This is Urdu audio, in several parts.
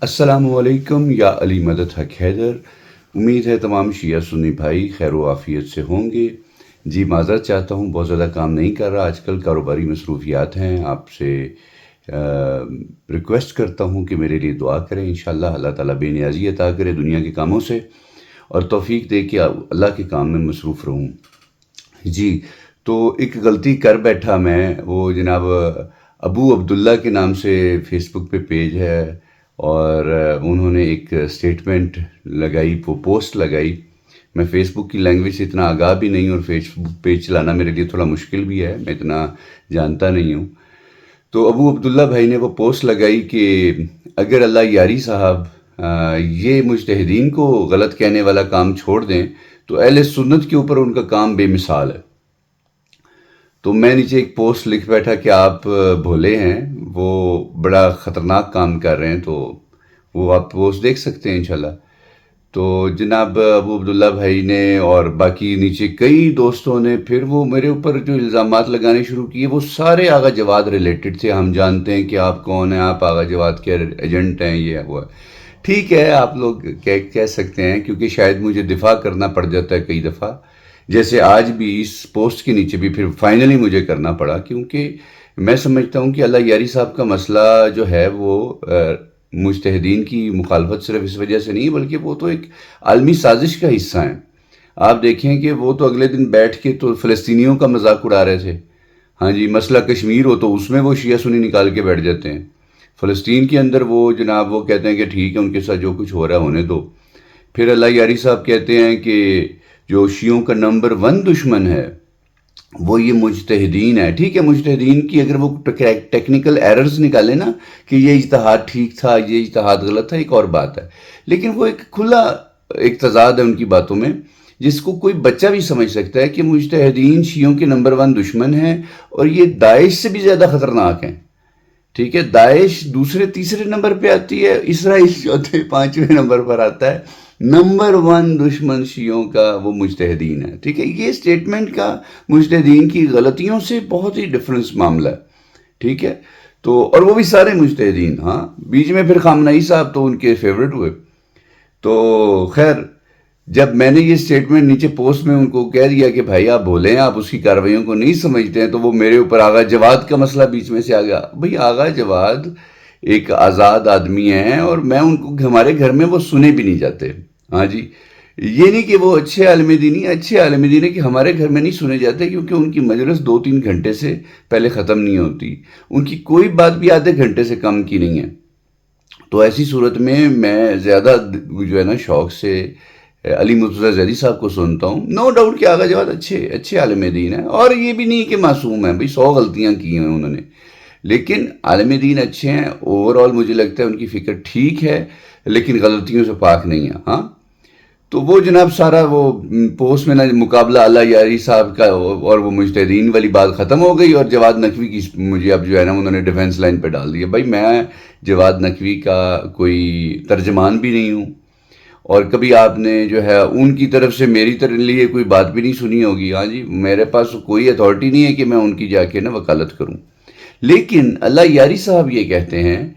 السلام علیکم یا علی مدد حق حیدر. امید ہے تمام شیعہ سنی بھائی خیر و عافیت سے ہوں گے. جی معذرت چاہتا ہوں، بہت زیادہ کام نہیں کر رہا آج کل، کاروباری مصروفیات ہیں. آپ سے ریکویسٹ کرتا ہوں کہ میرے لیے دعا کریں. انشاءاللہ اللہ تعالیٰ بے نیازی عطا کرے دنیا کے کاموں سے اور توفیق دے کہ اللہ کے کام میں مصروف رہوں. جی تو ایک غلطی کر بیٹھا میں، وہ جناب ابو عبداللہ کے نام سے فیس بک پہ پیج ہے اور انہوں نے ایک سٹیٹمنٹ لگائی، وہ پوسٹ لگائی. میں فیس بک کی لینگویج سے اتنا آگاہ بھی نہیں اور فیس بک پیج چلانا میرے لیے تھوڑا مشکل بھی ہے، میں اتنا جانتا نہیں ہوں. تو ابو عبداللہ بھائی نے وہ پوسٹ لگائی کہ اگر اللہ یاری صاحب یہ مجتہدین کو غلط کہنے والا کام چھوڑ دیں تو اہل سنت کے اوپر ان کا کام بے مثال ہے. تو میں نیچے ایک پوسٹ لکھ بیٹھا کہ آپ بھولے ہیں، وہ بڑا خطرناک کام کر رہے ہیں. تو وہ آپ پوسٹ دیکھ سکتے ہیں انشاءاللہ. تو جناب ابو عبداللہ بھائی نے اور باقی نیچے کئی دوستوں نے پھر وہ میرے اوپر جو الزامات لگانے شروع کیے، وہ سارے آغا جواد ریلیٹڈ تھے. ہم جانتے ہیں کہ آپ کون ہیں، آپ آغا جواد کے ایجنٹ ہیں، یہ وہ. ٹھیک ہے، آپ لوگ کہہ سکتے ہیں، کیونکہ شاید مجھے دفاع کرنا پڑ جاتا ہے کئی دفعہ، جیسے آج بھی اس پوسٹ کے نیچے بھی پھر فائنلی مجھے کرنا پڑا، کیونکہ میں سمجھتا ہوں کہ اللہ یاری صاحب کا مسئلہ جو ہے وہ مجتہدین کی مخالفت صرف اس وجہ سے نہیں، بلکہ وہ تو ایک عالمی سازش کا حصہ ہیں. آپ دیکھیں کہ وہ تو اگلے دن بیٹھ کے تو فلسطینیوں کا مذاق اڑا رہے تھے. ہاں جی، مسئلہ کشمیر ہو تو اس میں وہ شیعہ سنی نکال کے بیٹھ جاتے ہیں. فلسطین کے اندر وہ جناب وہ کہتے ہیں کہ ٹھیک ہے، ان کے ساتھ جو کچھ ہو رہا ہے ہونے دو. پھر اللہ یاری صاحب کہتے ہیں کہ جو شیعوں کا نمبر 1 دشمن ہے وہ یہ مجتہدین ہے. ٹھیک ہے، مجتہدین کی اگر وہ ٹیکنیکل ایررز نکالے نا کہ یہ اجتہاد ٹھیک تھا، یہ اجتہاد غلط تھا، ایک اور بات ہے. لیکن وہ ایک کھلا ایک تضاد ہے ان کی باتوں میں، جس کو کوئی بچہ بھی سمجھ سکتا ہے کہ مجتہدین شیعوں کے نمبر 1 دشمن ہیں اور یہ داعش سے بھی زیادہ خطرناک ہیں. ٹھیک ہے، داعش دوسرے تیسرے نمبر پہ آتی ہے، اسرائیل چوتھے 5ویں نمبر پر آتا ہے. نمبر 1 دشمن شیعوں کا وہ مجتہدین ہے. ٹھیک ہے، یہ سٹیٹمنٹ کا مجتہدین کی غلطیوں سے بہت ہی ڈفرنس معاملہ ہے. ٹھیک ہے، تو اور وہ بھی سارے مجتہدین. ہاں، بیچ میں پھر خامنئی صاحب تو ان کے فیورٹ ہوئے. تو خیر، جب میں نے یہ سٹیٹمنٹ نیچے پوسٹ میں ان کو کہہ دیا کہ بھائی آپ بولیں، آپ اس کی کارروائیوں کو نہیں سمجھتے ہیں، تو وہ میرے اوپر آغا جواد کا مسئلہ بیچ میں سے آ گیا. بھئی آغا جواد ایک آزاد آدمی ہیں اور میں ان کو ہمارے گھر میں وہ سنے بھی نہیں جاتے. ہاں جی، یہ نہیں کہ وہ اچھے عالم دینی، اچھے عالم دین ہے کہ ہمارے گھر میں نہیں سنے جاتے، کیونکہ ان کی مجلس 2-3 گھنٹے سے پہلے ختم نہیں ہوتی. ان کی کوئی بات بھی آدھے گھنٹے سے کم کی نہیں ہے. تو ایسی صورت میں زیادہ جو ہے نا شوق سے علی مرتضیٰ زیدی صاحب کو سنتا ہوں. نو ڈاؤٹ کہ آغا جواد اچھے عالم دین ہیں، اور یہ بھی نہیں کہ معصوم ہیں. بھئی 100 غلطیاں کی ہیں انہوں نے، لیکن عالم دین اچھے ہیں. اوورآل مجھے لگتا ہے ان کی فکر ٹھیک ہے، لیکن غلطیوں سے پاک نہیں ہے. ہاں، تو وہ جناب سارا وہ پوسٹ میں نا مقابلہ اللہ یاری صاحب کا اور وہ مجتہدین والی بات ختم ہو گئی، اور جواد نقوی کی مجھے اب جو ہے نا انہوں نے ڈیفنس لائن پہ ڈال دیا. بھائی میں جواد نقوی کا کوئی ترجمان بھی نہیں ہوں، اور کبھی آپ نے جو ہے ان کی طرف سے میری لیے کوئی بات بھی نہیں سنی ہوگی. ہاں جی، میرے پاس کوئی اتھارٹی نہیں ہے کہ میں ان کی جا کے نا وکالت کروں. لیکن اللہ یاری صاحب یہ کہتے ہیں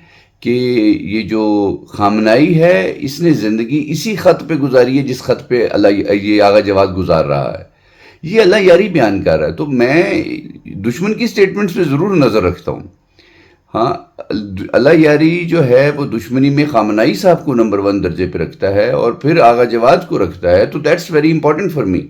کہ یہ جو خامنائی ہے اس نے زندگی اسی خط پہ گزاری ہے جس خط پہ یہ آغا جواد گزار رہا ہے. یہ اللہ یاری بیان کر رہا ہے. تو میں دشمن کی سٹیٹمنٹس پہ ضرور نظر رکھتا ہوں. ہاں، اللہ یاری جو ہے وہ دشمنی میں خامنائی صاحب کو نمبر 1 درجے پہ رکھتا ہے اور پھر آغا جواد کو رکھتا ہے. تو that's very important for me,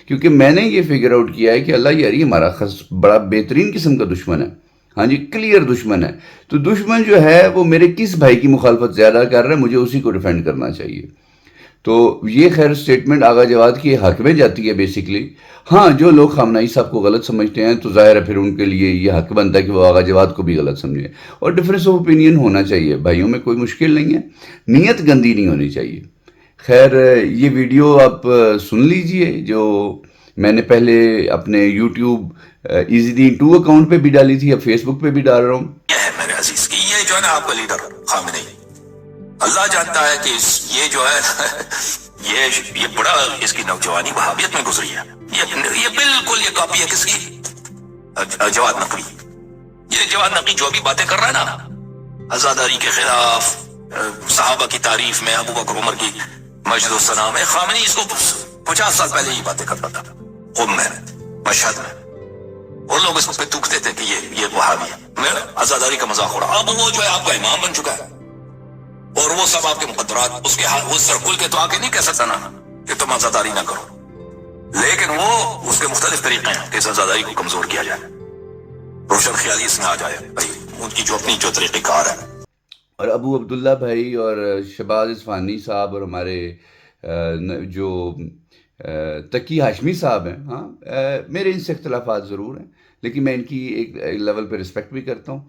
کیونکہ میں نے یہ فگر آؤٹ کیا ہے کہ اللہ یاری ہمارا بڑا بہترین قسم کا دشمن ہے. ہاں جی، کلیئر دشمن ہے. تو دشمن جو ہے وہ میرے کس بھائی کی مخالفت زیادہ کر رہا ہے، مجھے اسی کو ڈیفینڈ کرنا چاہیے. تو یہ خیر سٹیٹمنٹ آغا جواد کی حق میں جاتی ہے بیسیکلی. ہاں، جو لوگ خامنائی صاحب کو غلط سمجھتے ہیں تو ظاہر ہے پھر ان کے لیے یہ حق بنتا ہے کہ وہ آغا جواد کو بھی غلط سمجھیں، اور ڈفرینس آف اوپینین ہونا چاہیے. بھائیوں میں کوئی مشکل نہیں ہے، نیت گندی نہیں ہونی چاہیے. خیر، یہ ویڈیو آپ سن لیجئے جو میں نے پہلے اپنے یوٹیوب ایزی دین 2 اکاؤنٹ پہ بھی ڈالی تھی، اب فیس بک پہ بھی ڈال رہا ہوں. یہ ہے میرے عزیز کی، یہ جو ہے نا آپ کا لیڈر خامنئی، اللہ جانتا ہے کہ یہ جو ہے یہ بڑا اس کی نوجوانی وہابیت میں گزری ہے. یہ بالکل یہ کاپی ہے کس کی؟ جواد نقوی. یہ جواد نقوی جو بھی باتیں کر رہا ہے نا، عزاداری کے خلاف، صحابہ صحابہ کی تعریف میں، ابو بکر عمر کی مجد و ثنا میں، خامنئی اس کو 50 سال پہلے یہ باتیں کرتا تھا. قم میں، مشہد میں، اور لوگ اس پہ تھوکتے تھے کہ یہ وہابی ہے، میں عزاداری کا مذاق ہو رہا. اب وہ جو ہے آپ کا امام بن چکا ہے، اور وہ سب آپ کے مقدرات اس کے وہ سرکل کے تو آ کے نہیں کہہ سکتا نا کہ تم عزاداری نہ کرو، لیکن وہ اس کے مختلف طریقے ہیں کہ اس عزاداری کو کمزور کیا جائے، روشن خیالی اس میں آ جائے بھائی، ان کی جو اپنی جو طریقہ کار ہے. اور ابو عبداللہ بھائی اور شہباز اصفہانی صاحب اور ہمارے جو تقی ہاشمی صاحب ہیں، ہاں میرے ان سے اختلافات ضرور ہیں، لیکن میں ان کی ایک لیول پہ رسپیکٹ بھی کرتا ہوں.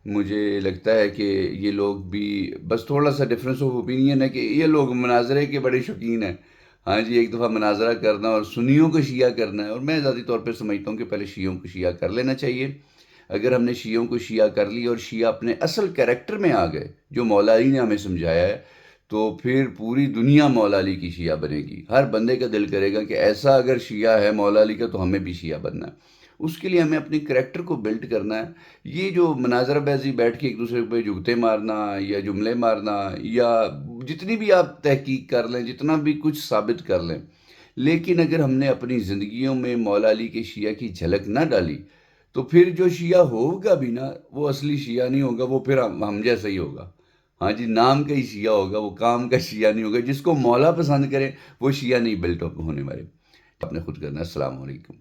مجھے لگتا ہے کہ یہ لوگ بھی بس تھوڑا سا ڈفرینس آف اوپینین ہے کہ یہ لوگ مناظرے کے بڑے شوقین ہیں. ہاں جی، ایک دفعہ مناظرہ کرنا اور سنیوں کو شیعہ کرنا ہے، اور میں ذاتی طور پہ سمجھتا ہوں کہ پہلے شیعوں کو شیعہ کر لینا چاہیے. اگر ہم نے شیعوں کو شیعہ کر لی اور شیعہ اپنے اصل کیریکٹر میں آ گئے جو مولا علی نے ہمیں سمجھایا ہے، تو پھر پوری دنیا مولا علی کی شیعہ بنے گی. ہر بندے کا دل کرے گا کہ ایسا اگر شیعہ ہے مولا علی کا تو ہمیں بھی شیعہ بننا ہے. اس کے لیے ہمیں اپنے کریکٹر کو بلڈ کرنا ہے. یہ جو مناظرہ بازی بیٹھ کے ایک دوسرے پہ جگتے مارنا یا جملے مارنا یا جتنی بھی آپ تحقیق کر لیں، جتنا بھی کچھ ثابت کر لیں، لیکن اگر ہم نے اپنی زندگیوں میں مولا علی کے شیعہ کی جھلک نہ ڈالی تو پھر جو شیعہ ہوگا بھی نا وہ اصلی شیعہ نہیں ہوگا، وہ پھر ہم جیسا ہی ہوگا. ہاں جی، نام کا ہی شیعہ ہوگا، وہ کام کا شیعہ نہیں ہوگا. جس کو مولا پسند کرے وہ شیعہ نہیں بلٹ اپ ہونے والے. اپنے خود کرنا. السلام علیکم.